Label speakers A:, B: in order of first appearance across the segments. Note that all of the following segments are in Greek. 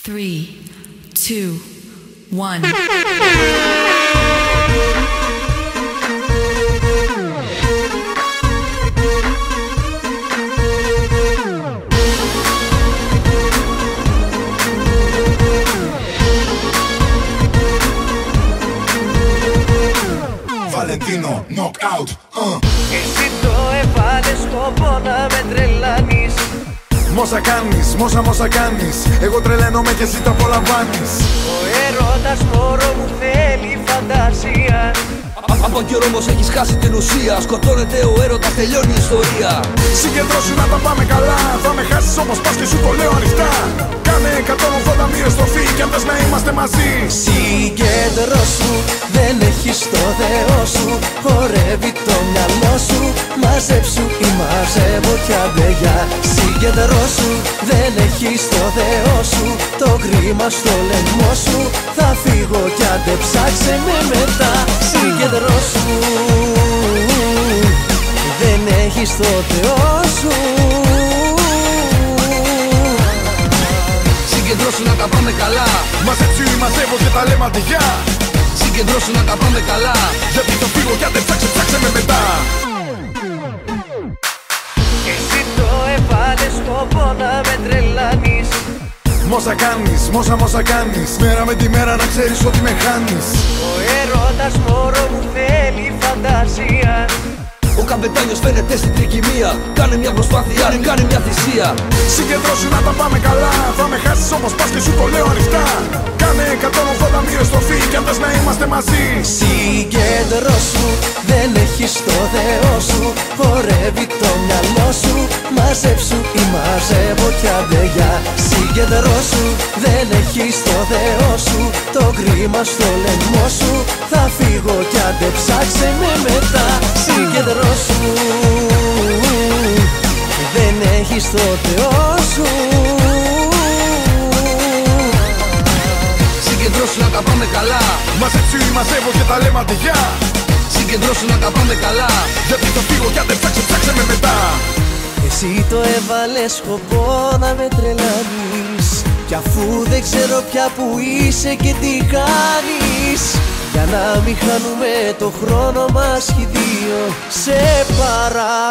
A: 3, 2, 1.
B: Βαλεντίνο, knockout.
C: Εσύ το έβαλες σκοπό να με τρελάνεις.
B: Μόσα κάνεις, μόσα κάνεις. Εγώ τρελαίνομαι και εσύ τα απολαμβάνεις.
C: Ο έρωτας μωρό μου θέλει φαντασία.
D: Από καιρό όμως έχεις χάσει την ουσία. Σκοτώνεται ο έρωτας, τελειώνει η ιστορία.
B: Συγκεντρώσου να τα πάμε καλά. Θα με χάσεις όμως πας και σου το λέω ανοιχτά. Κάνε 180 μοίρες στροφή κι αν θες να είμαστε μαζί.
C: Συγκεντρώσου, δεν έχεις το Θεό σου. Χορεύει το μυαλό σου. Μαζέψου ή μαζεύω κι αντεγιά. Συγκεντρώσου, δεν έχεις το Θεό σου. Το κρίμα στο λαιμό σου. Θα φύγω κι άντε ψάξε με μετά. Συγκεντρώσου, δεν έχεις το Θεό σου.
D: Συγκεντρώσου να τα πάμε καλά.
B: Μαζέψου ή μαζεύω και τα λέμε αντιγιά.
D: Συγκεντρώσου να τα πάμε καλά.
B: Γιατί το φύγω κι άντε ψάξε με μετά.
C: Εσύ το έβαλες σκοπό να με τρελάνεις.
B: Μόσα κάνεις, μόσα κάνεις. Μέρα με τη μέρα να ξέρεις ότι με χάνεις.
C: Ο έρωτας μωρό μου θέλει φαντασία.
D: Ο καπετάνιος φαίνεται στην τρικυμία. Κάνε μια προσπάθεια, κάνε μια θυσία.
B: Συγκεντρώσου να τα πάμε καλά. Θα με χάσεις όμως πας και σου το λέω ανοιχτά. Κάνε 180 μοίρες στροφή κι αν θες να είμαστε μαζί.
C: Συγκεντρώσου, δεν έχεις το Θεό σου. Χορεύει το μυαλό σου. Μαζέψου ή μαζεύω κι αντεγιά. Συγκεντρώσου, δεν έχεις το Θεό σου. Το κρίμα στο λαιμό σου. Θα φύγω κι άντε ψάξε με μετά. Συγκεντρώσου, δεν έχεις το Θεό σου.
D: Συγκεντρώσου να τα πάμε καλά.
B: Μαζέψου ή μαζεύω και τα λέμε αντιγιά.
D: Συγκεντρώσου να τα πάμε καλά.
B: Γιατί το φύγω κι άντε ψάξε με μετά.
C: Εσύ το έβαλες σκοπό να με τρελάνεις. Κι αφού δεν ξέρω πια που είσαι και τι κάνεις. Για να μην χάνουμε το χρόνο μας οι δύο, σε παρακαλώ.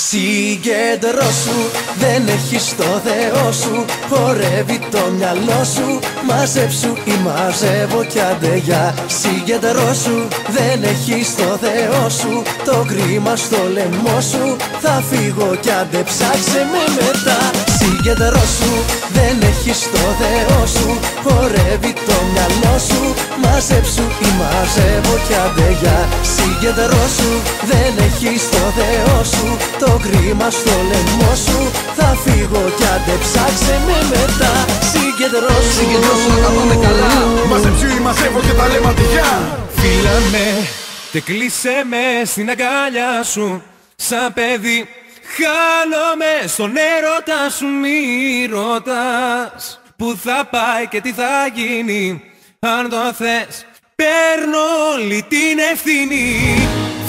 C: Συγκεντρώσου, δεν έχεις το Θεό σου. Χορεύει το μυαλό σου. Μαζέψου ή μαζεύω κι αντεγιά. Συγκεντρώσου, δεν έχεις το Θεό σου. Το κρίμα στο λαιμό σου. Θα φύγω κι άντε ψάξε με μετά. Συγκεντρώσου, δεν έχεις το Θεό σου. Χορεύει το μυαλό σου. Μαζέψου ή μαζεύω κι αντεγιά. Συγκεντρώσου, δεν έχεις το Θεό σου. Το κρίμα στο λαιμό σου. Θα φύγω κι άντε ψάξε με μετά. Συγκεντρώσου
D: να τα πάμε καλά.
B: Μαζέψου ή μαζεύω και τα λέμε αντιγιά.
E: Φίλα με και κλείσε με στην αγκάλια σου. Σαν παιδί χάνομαι στον έρωτα σου. Μη ρωτάς που θα πάει και τι θα γίνει. Αν το θες παίρνω όλη την ευθύνη.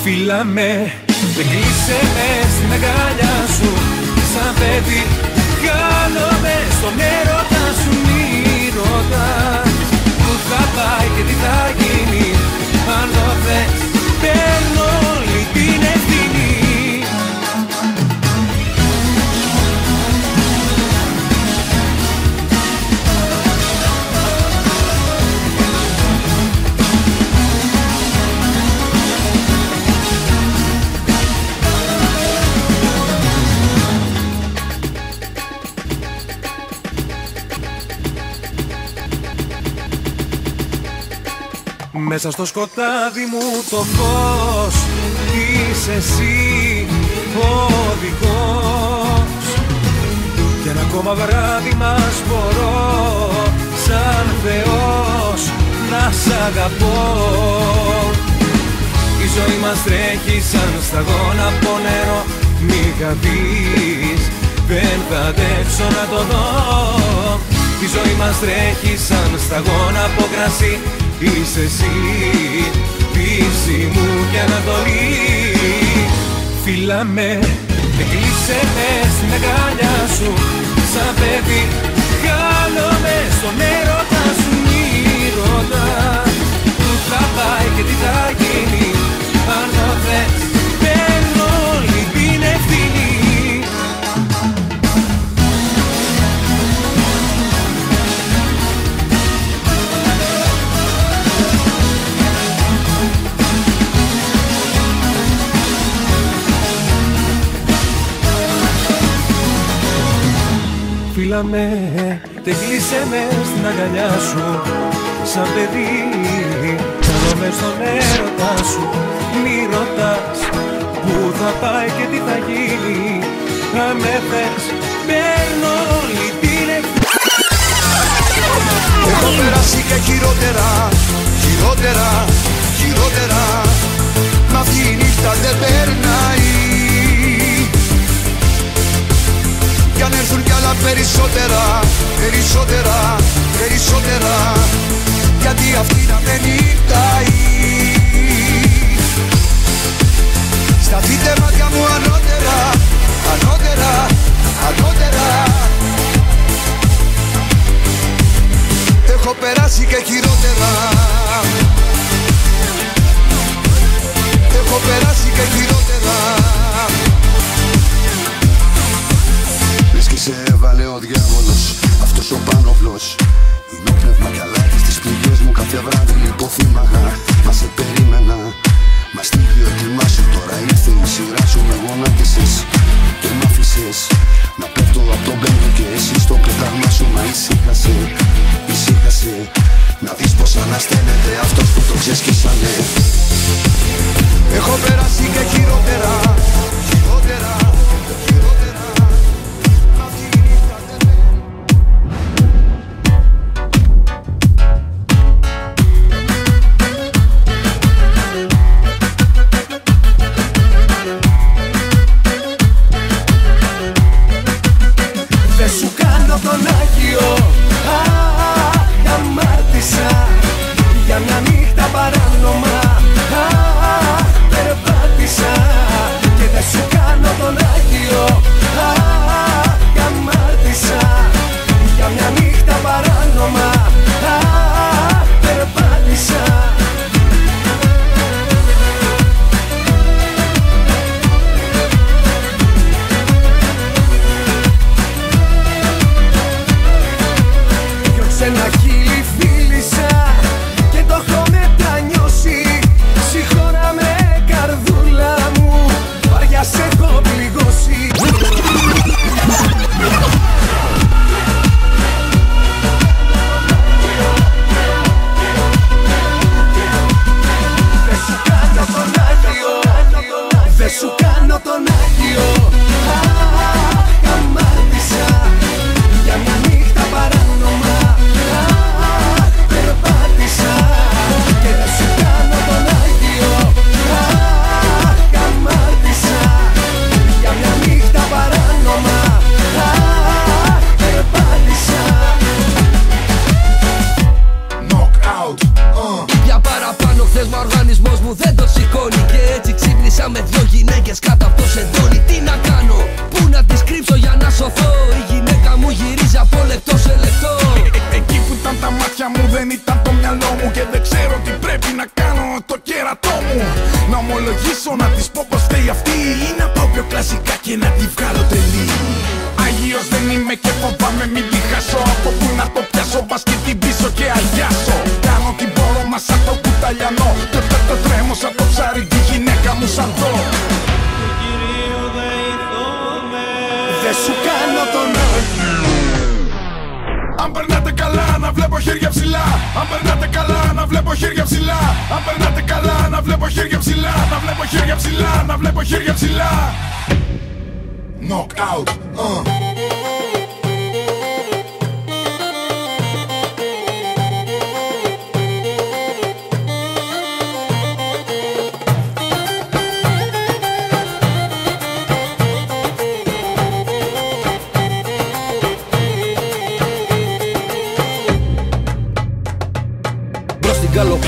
E: Φίλα με και κλείσε με στην αγκάλια σου. Σαν παιδί χάνομαι στον έρωτα σου. Μη ρωτάς που θα πάει και τι θα γίνει. Αν το θες παίρνω όλη την ευθύνη. Μέσα στο σκοτάδι μου το φως είσαι εσύ ο οδηγός. Κι ένα ακόμα βράδυ μας μπορώ σαν Θεός να σ' αγαπώ. Η ζωή μας τρέχει σαν σταγόνα από νερό. Μη χαθείς, δεν θα αντέξω να το δω. Η ζωή μας τρέχει σαν σταγόνα από κρασί. Είσαι εσύ, δύση μου και ανατολή. Φίλα με και κλείσε με στην αγκάλια παιδί, χάνομαι στον έρωτα σου. Μη ρωτάς που θα πάει και τι θα γίνει. Αν το θες, παίρνω όλη την ευθύνη. Φίλα με, κλείσε με στην αγκαλιά σου. Σαν παιδί, χάνομαι στον έρωτα σου. Μη ρωτάς που θα πάει και τι θα γίνει. Αν με θες, παίρνω όλη την ευθύνη.
B: Έχω περάσει και χειρότερα, χειρότερα, χειρότερα. Μα αυτή η νύχτα δεν περνάει. Κι αν έρθουν κι άλλα περισσότερα, περισσότερα, περισσότερα. Γιατί αυτή να με νυχτάει. Σταθείτε μάτια μου ανώτερα, ανώτερα, ανώτερα. Έχω περάσει και χειρότερα. Έχω περάσει και χειρότερα. Λες και σε έβαλε ο διάβολος, αυτός ο πάνωπλος. Είναι ο πνεύμα κι αλάτι στις πληγές μου. Κάθε βράδυ λιποθύμαγα, μα σε περίμενα. Μα στείλει έτοιμά σου, τώρα ήρθε η σειρά σου. Με γονάτισες και μ' άφησες να πέφτω απ' τον πέμπτο και εσύ στο πέταγμα σου. Μα ησύχασε, ησύχασε, να δεις πως ανασταίνεται αυτός που το ξεσκίσανε. Έχω περάσει και χειρότερα, χειρότερα, χειρότερα. Αυτή η νύχτα δεν
C: δεν σου κάνω τον Άγιο, αμάρτησα για μια νύχτα παράνομα. Περπάτησα και δεν σου κάνω τον Άγιο, αμάρτησα για μια νύχτα παράνομα. Περπάτησα. Ένα χείλη φίλησα και το έχω μετανιώσει. Συγχώρα με καρδούλα μου, βαριά σε έχω πληγώσει. Δεν σου κάνω τον Άγιο, δεν σου κάνω τον Άγιο. Αμάρτησα για μια νύχτα παράνομα. Περπάτησα και δεν σου κάνω τον Άγιο. Αμάρτησα για μια νύχτα παράνομα. Περπάτησα.
B: Knockout,
D: Για παραπάνω χθες μα ο οργανισμός μου δεν το σηκώνει. Και έτσι ξύπνησα με δυο γυναίκες κάτω από το σεντόνι. Τι να κάνω, πού να τις κρύψω για να σωθώ. Η γυναίκα μου γυρίζει από λεπτό σε λεπτό.
B: εκεί που ήταν τα μάτια μου δεν ήταν το μυαλό μου. Και δεν ξέρω τι πρέπει να κάνω το κέρατό μου. Να ομολογήσω, να της πω πως φταίει αυτή. Ή να πάω πιο κλασικά και να τη βγάλω τρελή. Αγίος δεν είμαι και φοβάμαι μην τη χάσω. Από που να το πιάσω μπας και την πίσω και αγιάσω. Κάνω τι μπορώ μα σαν το κουταλιανό. Και το τρέμω σαν το ψάρι τη γυναίκα μου σαν δω.
C: Δεν σου κάνω τον Άγιο.
B: Αν περνάτε καλά να βλέπω χέρια ψηλά. Αν περνάτε καλά να βλέπω χέρια ψηλά. Αν περνάτε καλά να βλέπω χέρια ψηλά. Να βλέπω χέρια ψηλά, να βλέπω χέρια ψηλά. Knockout,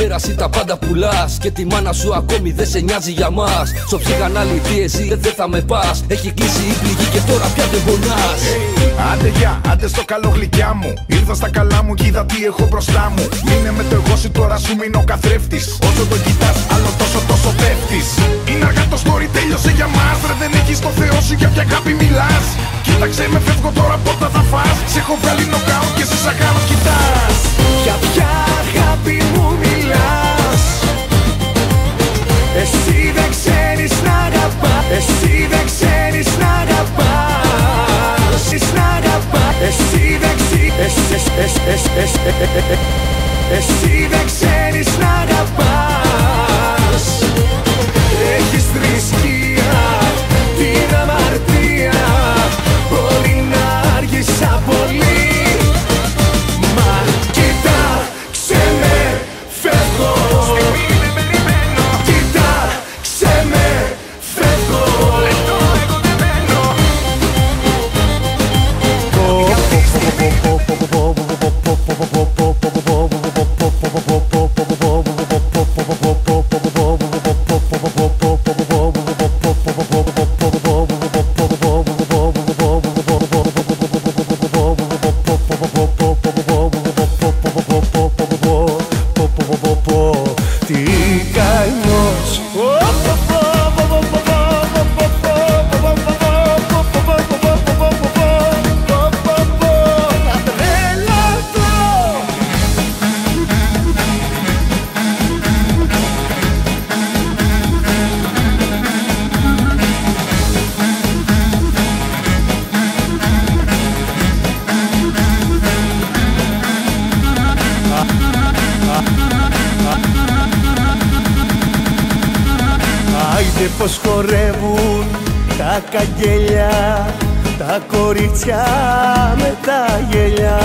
D: πέραση τα πάντα πουλάς. Και τη μάνα σου ακόμη δεν σε νοιάζει για μας. Στο ψυχαναλυθί εσύ δεν θα με πας. Έχει κλείσει η πληγή και τώρα πια δεν πονάς.
F: Άντε γεια, άντε στο καλό γλυκιά μου. Ήρθα στα καλά μου και είδα τι έχω μπροστά μου. Μείνε με το εγώ σου, τώρα σου μείνω καθρέφτης. Όσο το κοιτάς, άλλο τόσο πέφτεις. Είναι αργά το story, τέλειωσε για μας. Ρε δεν έχεις το Θεό σου, για ποια αγάπη μιλάς. Κοίταξε με, φεύγω τώρα, πότε θα φας. Σε έχω βγάλει νοκάουτ και σε σαγάρο κοιτάς.
C: Για ποια αγάπη μου μιλάς? Εσύ δεν ξέρεις να αγαπάς. Εσύ δεν ξέρεις να αγαπάς. Εσύ δεν ξέρεις να αγαπάς. Έχεις θρησκεία, την αμαρτία. Μπορεί να άργησα πολύ. Μα κοίταξε με, φεύγω. Κοίταξε με, φεύγω. Άιντε πως χορεύουν τα καγγέλια, τα κορίτσια με τα γέλια.